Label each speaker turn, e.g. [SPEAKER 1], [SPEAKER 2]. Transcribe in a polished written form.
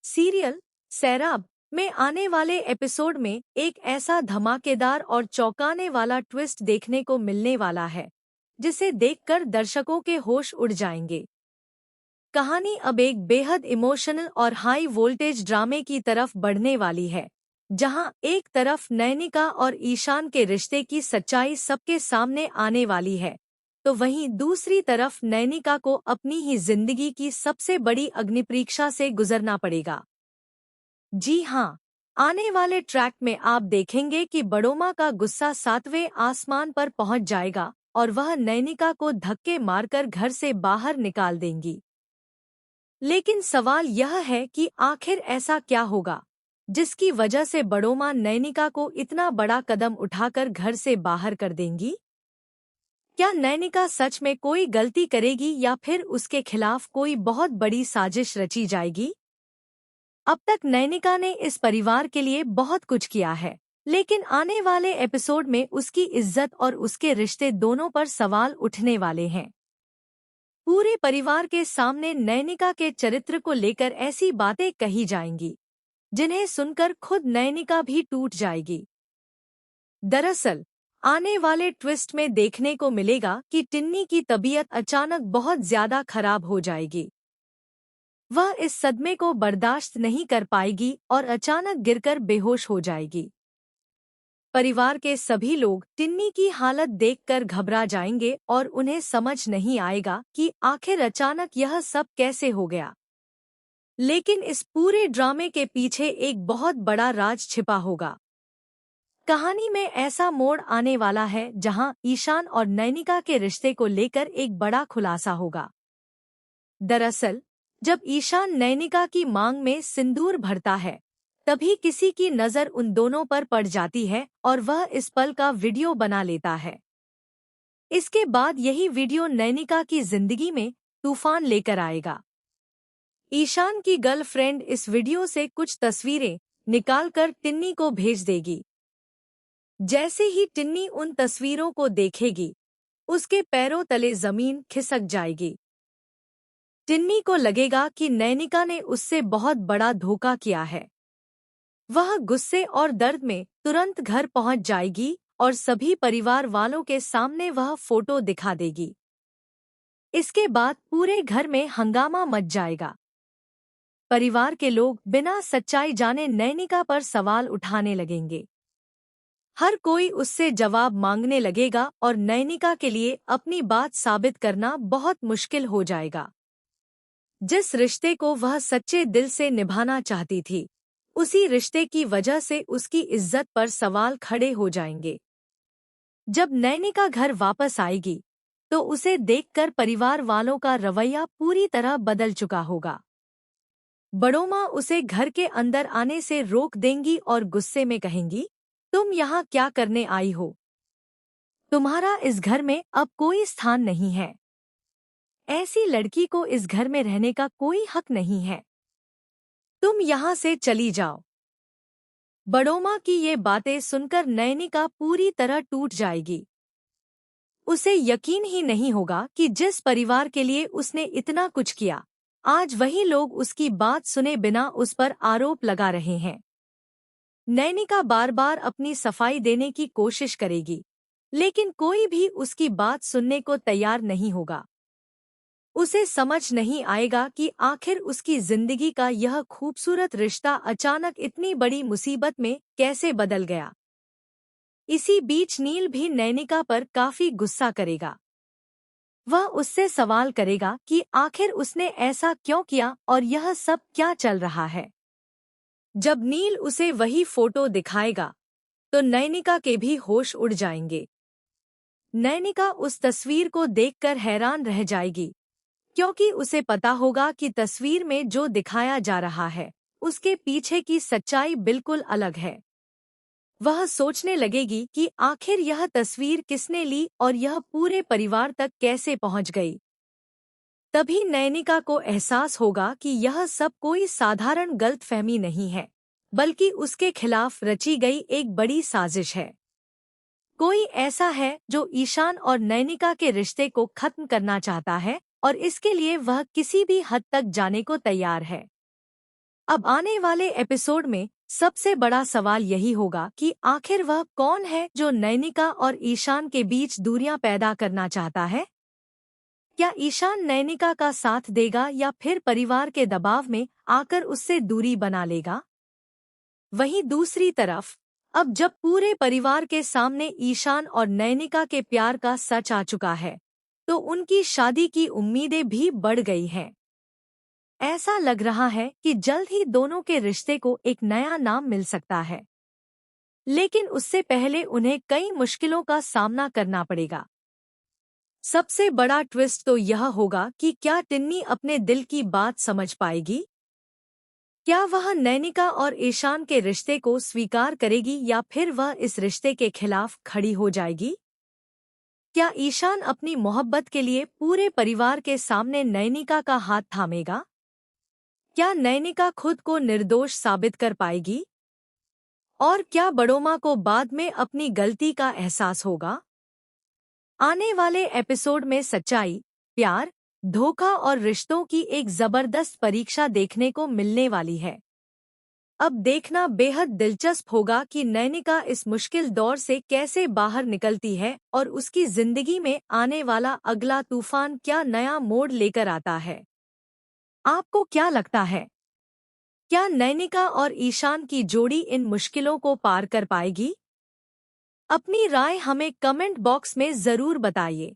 [SPEAKER 1] Serial सैराब में आने वाले एपिसोड में एक ऐसा धमाकेदार और चौंकाने वाला ट्विस्ट देखने को मिलने वाला है जिसे देखकर दर्शकों के होश उड़ जाएंगे। कहानी अब एक बेहद इमोशनल और हाई वोल्टेज ड्रामे की तरफ बढ़ने वाली है, जहां एक तरफ नैनिका और ईशान के रिश्ते की सच्चाई सबके सामने आने वाली है, तो वहीं दूसरी तरफ नैनिका को अपनी ही जिंदगी की सबसे बड़ी अग्निपरीक्षा से गुजरना पड़ेगा। जी हाँ, आने वाले ट्रैक में आप देखेंगे कि बड़ोमा का गुस्सा सातवें आसमान पर पहुंच जाएगा और वह नैनिका को धक्के मारकर घर से बाहर निकाल देंगी। लेकिन सवाल यह है कि आखिर ऐसा क्या होगा जिसकी वजह से बड़ोमा नैनिका को इतना बड़ा कदम उठाकर घर से बाहर कर देंगी? क्या नैनिका सच में कोई गलती करेगी या फिर उसके खिलाफ कोई बहुत बड़ी साजिश रची जाएगी? अब तक नैनिका ने इस परिवार के लिए बहुत कुछ किया है, लेकिन आने वाले एपिसोड में उसकी इज्जत और उसके रिश्ते दोनों पर सवाल उठने वाले हैं। पूरे परिवार के सामने नैनिका के चरित्र को लेकर ऐसी बातें कही जाएंगी जिन्हें सुनकर खुद नैनिका भी टूट जाएगी। दरअसल आने वाले ट्विस्ट में देखने को मिलेगा कि टिन्नी की तबीयत अचानक बहुत ज्यादा खराब हो जाएगी। वह इस सदमे को बर्दाश्त नहीं कर पाएगी और अचानक गिरकर बेहोश हो जाएगी। परिवार के सभी लोग टिन्नी की हालत देखकर घबरा जाएंगे और उन्हें समझ नहीं आएगा कि आखिर अचानक यह सब कैसे हो गया। लेकिन इस पूरे ड्रामे के पीछे एक बहुत बड़ा राज छिपा होगा। कहानी में ऐसा मोड़ आने वाला है जहां ईशान और नैनिका के रिश्ते को लेकर एक बड़ा खुलासा होगा। दरअसल जब ईशान नैनिका की मांग में सिंदूर भरता है, तभी किसी की नज़र उन दोनों पर पड़ जाती है और वह इस पल का वीडियो बना लेता है। इसके बाद यही वीडियो नैनिका की जिंदगी में तूफान लेकर आएगा। ईशान की गर्लफ्रेंड इस वीडियो से कुछ तस्वीरें निकालकर टिन्नी को भेज देगी। जैसे ही टिन्नी उन तस्वीरों को देखेगी, उसके पैरों तले जमीन खिसक जाएगी। टिन्नी को लगेगा कि नैनिका ने उससे बहुत बड़ा धोखा किया है। वह गुस्से और दर्द में तुरंत घर पहुंच जाएगी और सभी परिवार वालों के सामने वह फोटो दिखा देगी। इसके बाद पूरे घर में हंगामा मच जाएगा। परिवार के लोग बिना सच्चाई जाने नैनिका पर सवाल उठाने लगेंगे। हर कोई उससे जवाब मांगने लगेगा और नैनिका के लिए अपनी बात साबित करना बहुत मुश्किल हो जाएगा। जिस रिश्ते को वह सच्चे दिल से निभाना चाहती थी, उसी रिश्ते की वजह से उसकी इज्जत पर सवाल खड़े हो जाएंगे। जब नैनिका घर वापस आएगी, तो उसे देखकर परिवार वालों का रवैया पूरी तरह बदल चुका होगा। बड़ोमा उसे घर के अंदर आने से रोक देंगी और गुस्से में कहेंगी, तुम यहाँ क्या करने आई हो? तुम्हारा इस घर में अब कोई स्थान नहीं है। ऐसी लड़की को इस घर में रहने का कोई हक नहीं है। तुम यहाँ से चली जाओ। बड़ोमा की ये बातें सुनकर नैनिका पूरी तरह टूट जाएगी। उसे यकीन ही नहीं होगा कि जिस परिवार के लिए उसने इतना कुछ किया, आज वही लोग उसकी बात सुने बिना उस पर आरोप लगा रहे हैं। नैनिका बार बार अपनी सफाई देने की कोशिश करेगी, लेकिन कोई भी उसकी बात सुनने को तैयार नहीं होगा। उसे समझ नहीं आएगा कि आखिर उसकी जिंदगी का यह खूबसूरत रिश्ता अचानक इतनी बड़ी मुसीबत में कैसे बदल गया। इसी बीच नील भी नैनिका पर काफी गुस्सा करेगा। वह उससे सवाल करेगा कि आखिर उसने ऐसा क्यों किया और यह सब क्या चल रहा है। जब नील उसे वही फोटो दिखाएगा, तो नैनिका के भी होश उड़ जाएंगे। नैनिका उस तस्वीर को देखकर हैरान रह जाएगी, क्योंकि उसे पता होगा कि तस्वीर में जो दिखाया जा रहा है, उसके पीछे की सच्चाई बिल्कुल अलग है। वह सोचने लगेगी कि आखिर यह तस्वीर किसने ली और यह पूरे परिवार तक कैसे पहुंच गई। तभी नैनिका को एहसास होगा कि यह सब कोई साधारण गलतफहमी नहीं है, बल्कि उसके खिलाफ रची गई एक बड़ी साजिश है। कोई ऐसा है जो ईशान और नैनिका के रिश्ते को खत्म करना चाहता है और इसके लिए वह किसी भी हद तक जाने को तैयार है। अब आने वाले एपिसोड में सबसे बड़ा सवाल यही होगा कि आखिर वह कौन है जो नैनिका और ईशान के बीच दूरियां पैदा करना चाहता है। क्या ईशान नैनिका का साथ देगा या फिर परिवार के दबाव में आकर उससे दूरी बना लेगा। वहीं दूसरी तरफ अब जब पूरे परिवार के सामने ईशान और नैनिका के प्यार का सच आ चुका है, तो उनकी शादी की उम्मीदें भी बढ़ गई हैं। ऐसा लग रहा है कि जल्द ही दोनों के रिश्ते को एक नया नाम मिल सकता है, लेकिन उससे पहले उन्हें कई मुश्किलों का सामना करना पड़ेगा। सबसे बड़ा ट्विस्ट तो यह होगा कि क्या टिन्नी अपने दिल की बात समझ पाएगी। क्या वह नैनिका और ईशान के रिश्ते को स्वीकार करेगी या फिर वह इस रिश्ते के खिलाफ खड़ी हो जाएगी। क्या ईशान अपनी मोहब्बत के लिए पूरे परिवार के सामने नैनिका का हाथ थामेगा। क्या नैनिका खुद को निर्दोष साबित कर पाएगी और क्या बड़ोमा को बाद में अपनी गलती का एहसास होगा। आने वाले एपिसोड में सच्चाई, प्यार, धोखा और रिश्तों की एक जबरदस्त परीक्षा देखने को मिलने वाली है। अब देखना बेहद दिलचस्प होगा कि नैनिका इस मुश्किल दौर से कैसे बाहर निकलती है और उसकी जिंदगी में आने वाला अगला तूफान क्या नया मोड़ लेकर आता है। आपको क्या लगता है, क्या नैनिका और ईशान की जोड़ी इन मुश्किलों को पार कर पाएगी। अपनी राय हमें कमेंट बॉक्स में जरूर बताइए।